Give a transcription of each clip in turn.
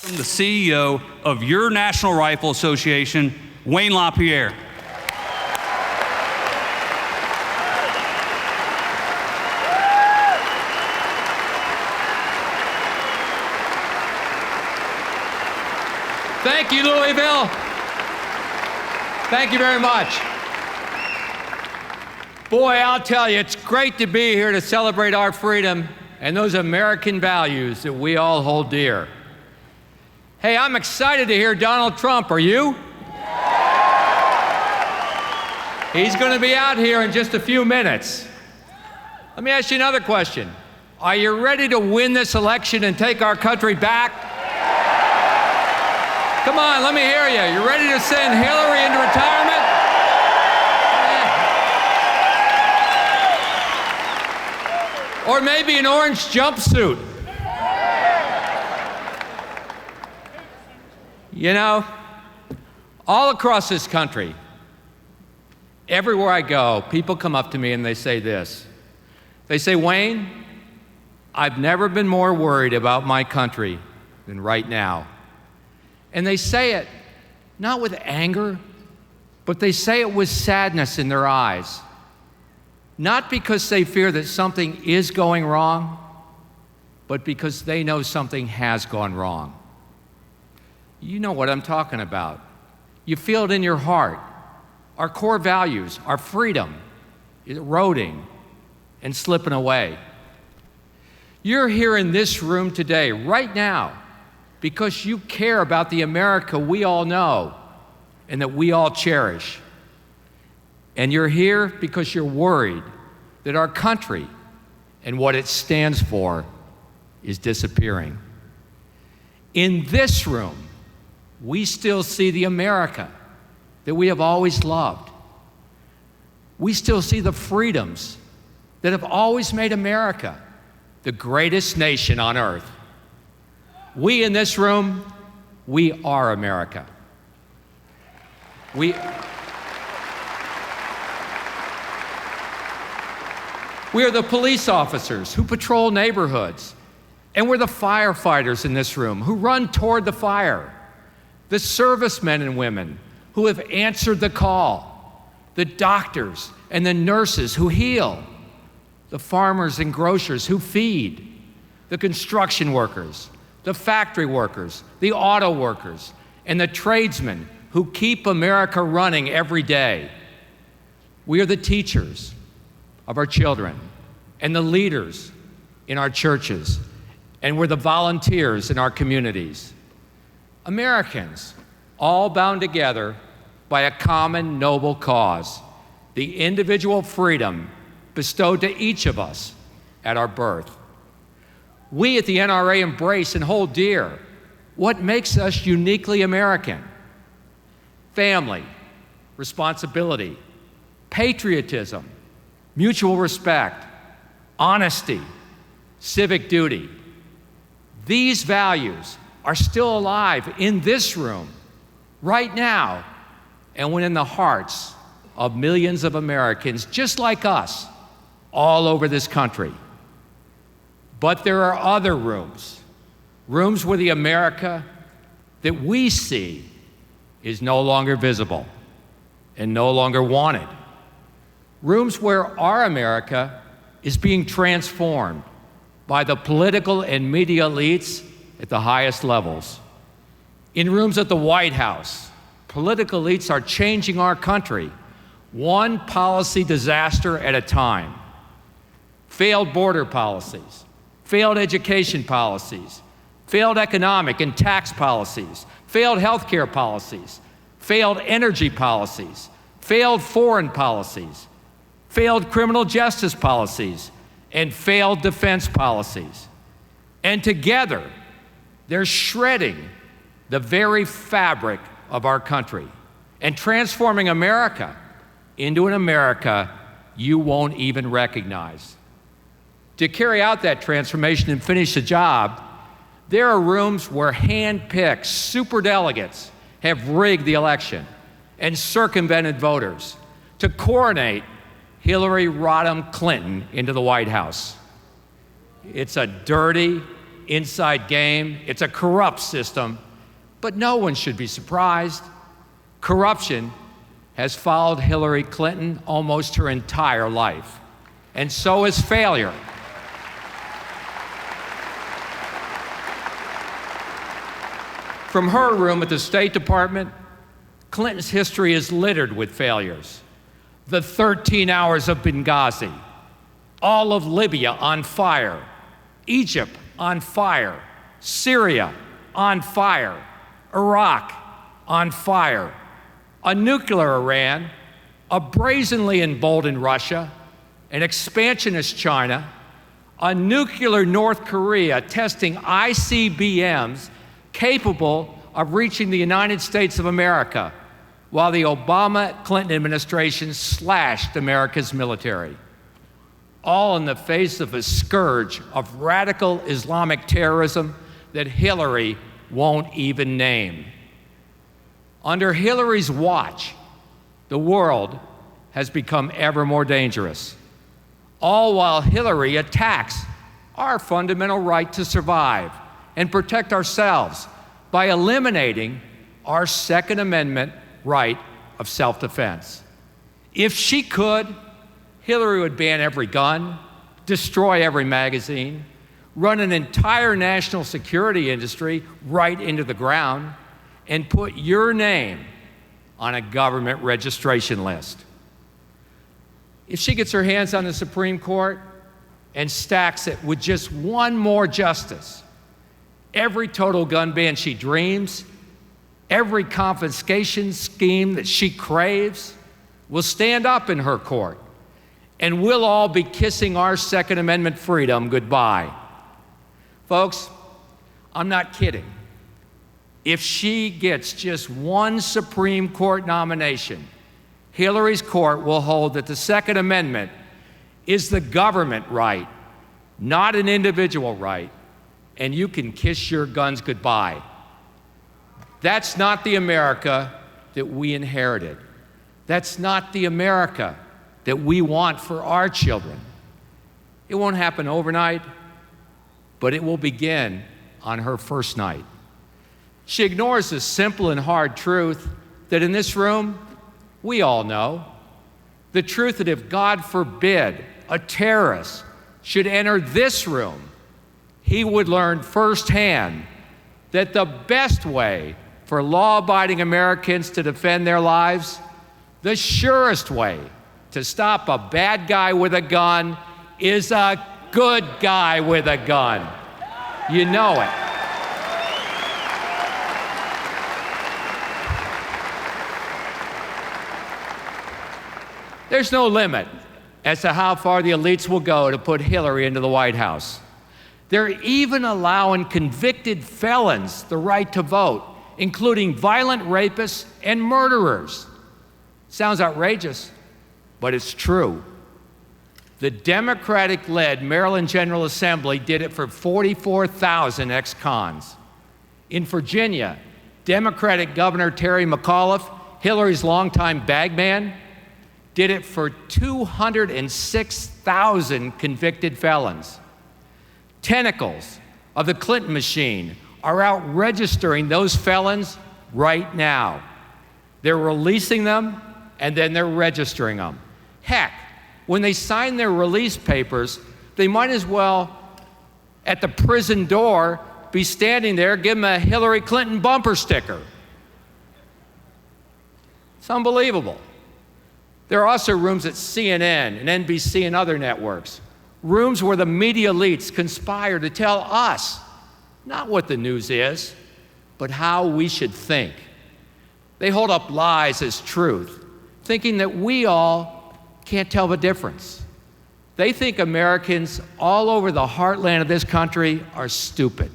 The CEO of your National Rifle Association, Wayne LaPierre. Thank you, Louisville. Thank you very much. Boy, I'll tell you, it's great to be here to celebrate our freedom and those American values that we all hold dear. Hey, I'm excited to hear Donald Trump. Are you? He's going to be out here in just a few minutes. Let me ask you another question. Are you ready to win this election and take our country back? Come on, let me hear you. You ready to send Hillary into retirement? Or maybe an orange jumpsuit. You know, all across this country, everywhere I go, people come up to me and they say this. They say, Wayne, I've never been more worried about my country than right now. And they say it not with anger, but they say it with sadness in their eyes. Not because they fear that something is going wrong, but because they know something has gone wrong. You know what I'm talking about. You feel it in your heart. Our core values, our freedom, is eroding and slipping away. You're here in this room today, right now, because you care about the America we all know and that we all cherish. And you're here because you're worried that our country and what it stands for is disappearing. In this room, we still see the America that we have always loved. We still see the freedoms that have always made America the greatest nation on earth. We in this room, we are America. We are the police officers who patrol neighborhoods, and we're the firefighters in this room who run toward the fire, the servicemen and women who have answered the call, the doctors and the nurses who heal, the farmers and grocers who feed, the construction workers, the factory workers, the auto workers, and the tradesmen who keep America running every day. We are the teachers of our children and the leaders in our churches, and we're the volunteers in our communities. Americans, all bound together by a common noble cause, the individual freedom bestowed to each of us at our birth. We at the NRA embrace and hold dear what makes us uniquely American: family, responsibility, patriotism, mutual respect, honesty, civic duty. These values are still alive in this room, right now, and within the hearts of millions of Americans just like us all over this country. But there are other rooms where the America that we see is no longer visible and no longer wanted. Rooms where our America is being transformed by the political and media elites at the highest levels. In rooms at the White House, political elites are changing our country one policy disaster at a time. Failed border policies, failed education policies, failed economic and tax policies, failed healthcare policies, failed energy policies, failed foreign policies, failed criminal justice policies, and failed defense policies. And together, they're shredding the very fabric of our country and transforming America into an America you won't even recognize. To carry out that transformation and finish the job, there are rooms where hand-picked superdelegates have rigged the election and circumvented voters to coronate Hillary Rodham Clinton into the White House. It's a dirty inside game. It's a corrupt system, but no one should be surprised. Corruption has followed Hillary Clinton almost her entire life, and so is failure. From her room at the State Department, Clinton's history is littered with failures. The 13 hours of Benghazi, all of Libya on fire, Egypt on fire, Syria on fire, Iraq on fire, a nuclear Iran, a brazenly emboldened Russia, an expansionist China, a nuclear North Korea testing ICBMs capable of reaching the United States of America, while the Obama-Clinton administration slashed America's military. All in the face of a scourge of radical Islamic terrorism that Hillary won't even name. Under Hillary's watch, the world has become ever more dangerous, all while Hillary attacks our fundamental right to survive and protect ourselves by eliminating our Second Amendment right of self-defense. If she could, Hillary would ban every gun, destroy every magazine, run an entire national security industry right into the ground, and put your name on a government registration list. If she gets her hands on the Supreme Court and stacks it with just one more justice, every total gun ban she dreams, every confiscation scheme that she craves will stand up in her court, and we'll all be kissing our Second Amendment freedom goodbye. Folks, I'm not kidding. If she gets just one Supreme Court nomination, Hillary's court will hold that the Second Amendment is the government right, not an individual right, and you can kiss your guns goodbye. That's not the America that we inherited. That's not the America that we want for our children. It won't happen overnight, but it will begin on her first night. She ignores the simple and hard truth that in this room, we all know. The truth that if, God forbid, a terrorist should enter this room, he would learn firsthand that the best way for law-abiding Americans to defend their lives, the surest way to stop a bad guy with a gun is a good guy with a gun. You know it. There's no limit as to how far the elites will go to put Hillary into the White House. They're even allowing convicted felons the right to vote, including violent rapists and murderers. Sounds outrageous, but it's true. The Democratic-led Maryland General Assembly did it for 44,000 ex-cons. In Virginia, Democratic Governor Terry McAuliffe, Hillary's longtime bagman, did it for 206,000 convicted felons. Tentacles of the Clinton machine are out registering those felons right now. They're releasing them, and then they're registering them. Heck, when they sign their release papers, they might as well, at the prison door, be standing there, give them a Hillary Clinton bumper sticker. It's unbelievable. There are also rooms at CNN and NBC and other networks, rooms where the media elites conspire to tell us not what the news is, but how we should think. They hold up lies as truth, thinking that we all can't tell the difference. They think Americans all over the heartland of this country are stupid.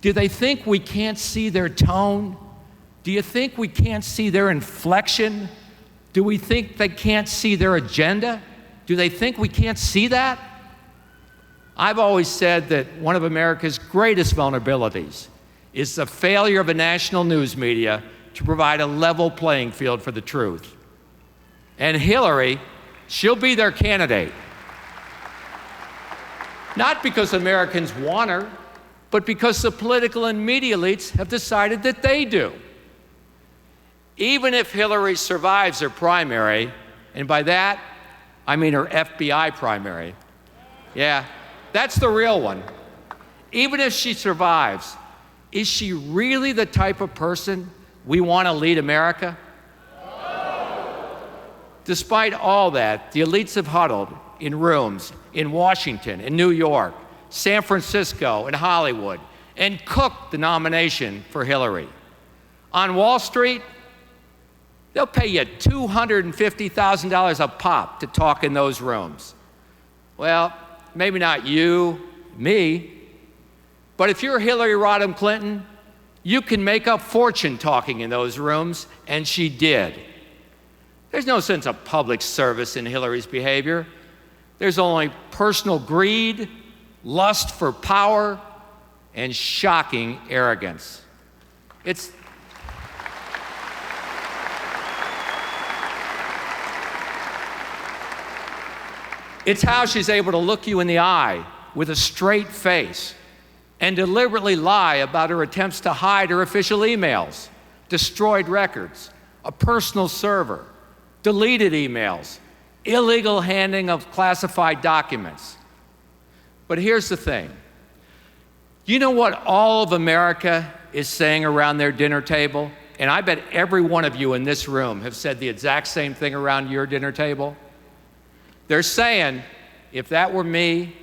Do they think we can't see their tone? Do you think we can't see their inflection? Do we think they can't see their agenda? Do they think we can't see that? I've always said that one of America's greatest vulnerabilities is the failure of a national news media to provide a level playing field for the truth. And Hillary, she'll be their candidate. Not because Americans want her, but because the political and media elites have decided that they do. Even if Hillary survives her primary, and by that, I mean her FBI primary. Yeah, that's the real one. Even if she survives, is she really the type of person we want to lead America? Despite all that, the elites have huddled in rooms in Washington, in New York, San Francisco, and Hollywood, and cooked the nomination for Hillary. On Wall Street, they'll pay you $250,000 a pop to talk in those rooms. Well, maybe not you, me, but if you're Hillary Rodham Clinton, you can make a fortune talking in those rooms, and she did. There's no sense of public service in Hillary's behavior. There's only personal greed, lust for power, and shocking arrogance. It's how she's able to look you in the eye with a straight face and deliberately lie about her attempts to hide her official emails, destroyed records, a personal server, deleted emails, illegal handing of classified documents. But here's the thing. You know what all of America is saying around their dinner table? And I bet every one of you in this room have said the exact same thing around your dinner table. They're saying, if that were me,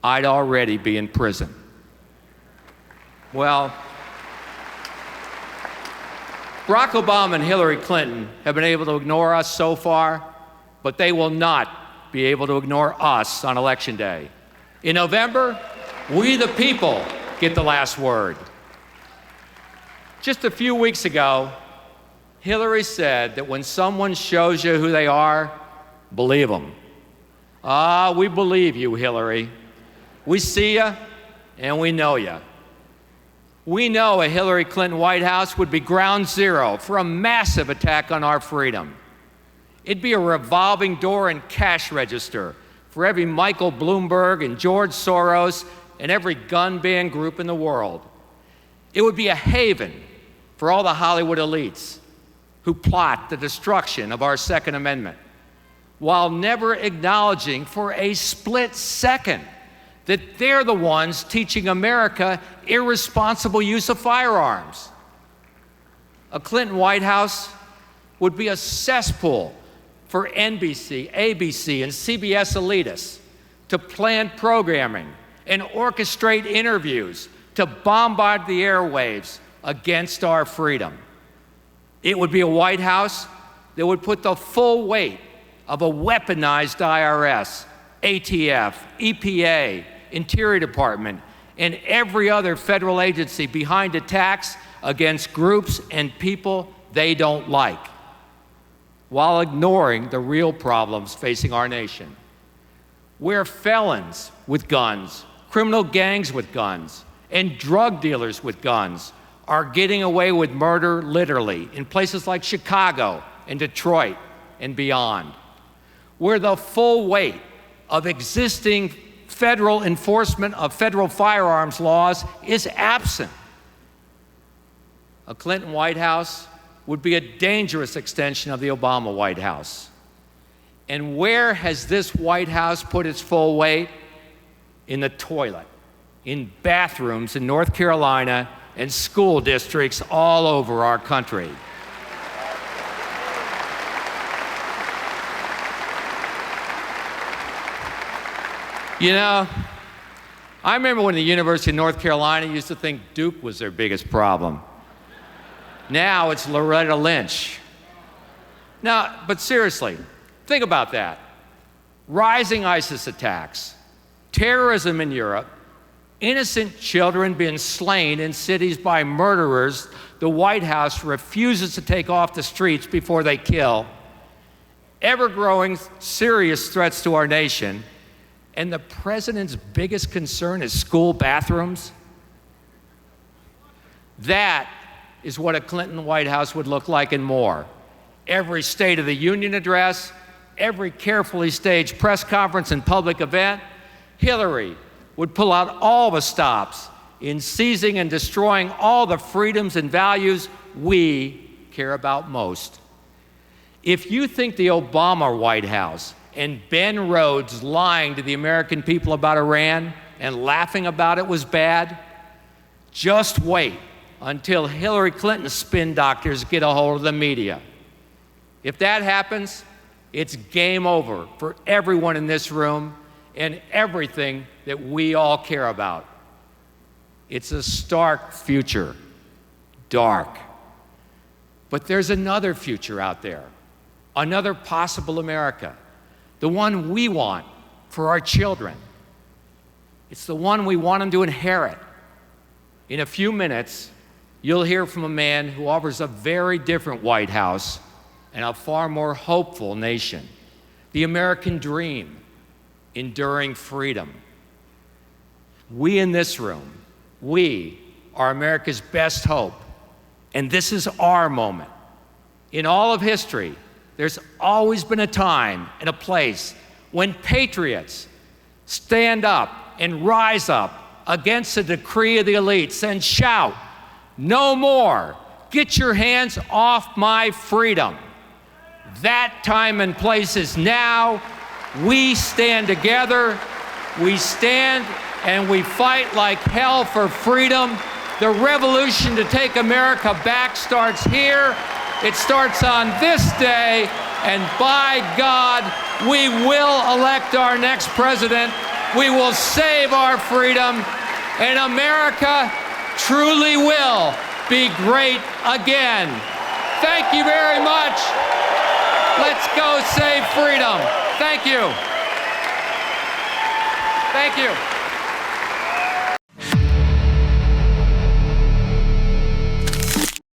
I'd already be in prison. Well, Barack Obama and Hillary Clinton have been able to ignore us so far, but they will not be able to ignore us on Election Day. In November, we the people get the last word. Just a few weeks ago, Hillary said that when someone shows you who they are, believe them. Ah, we believe you, Hillary. We see you and we know you. We know a Hillary Clinton White House would be ground zero for a massive attack on our freedom. It'd be a revolving door and cash register for every Michael Bloomberg and George Soros and every gun ban group in the world. It would be a haven for all the Hollywood elites who plot the destruction of our Second Amendment, while never acknowledging for a split second that they're the ones teaching America irresponsible use of firearms. A Clinton White House would be a cesspool for NBC, ABC, and CBS elitists to plan programming and orchestrate interviews to bombard the airwaves against our freedom. It would be a White House that would put the full weight of a weaponized IRS, ATF, EPA, Interior Department, and every other federal agency behind attacks against groups and people they don't like, while ignoring the real problems facing our nation. Where felons with guns, criminal gangs with guns, and drug dealers with guns are getting away with murder literally in places like Chicago and Detroit and beyond. Where the full weight of existing federal enforcement of federal firearms laws is absent. A Clinton White House would be a dangerous extension of the Obama White House. And where has this White House put its full weight? In the toilet, in bathrooms in North Carolina, and school districts all over our country. You know, I remember when the University of North Carolina used to think Duke was their biggest problem. Now it's Loretta Lynch. Now, but seriously, think about that. Rising ISIS attacks, terrorism in Europe, innocent children being slain in cities by murderers the White House refuses to take off the streets before they kill, ever-growing serious threats to our nation, and the president's biggest concern is school bathrooms? That is what a Clinton White House would look like and more. Every State of the Union address, every carefully staged press conference and public event, Hillary would pull out all the stops in seizing and destroying all the freedoms and values we care about most. If you think the Obama White House and Ben Rhodes lying to the American people about Iran and laughing about it was bad, just wait until Hillary Clinton's spin doctors get a hold of the media. If that happens, it's game over for everyone in this room and everything that we all care about. It's a stark future, dark. But there's another future out there, another possible America, the one we want for our children. It's the one we want them to inherit. In a few minutes, you'll hear from a man who offers a very different White House and a far more hopeful nation. The American dream, enduring freedom. We in this room, we are America's best hope, and this is our moment. In all of history, there's always been a time and a place when patriots stand up and rise up against the decree of the elites and shout, "No more! Get your hands off my freedom!" That time and place is now. We stand together. We stand and we fight like hell for freedom. The revolution to take America back starts here. It starts on this day, and by God, we will elect our next president. We will save our freedom, and America truly will be great again. Thank you very much. Let's go save freedom. Thank you. Thank you.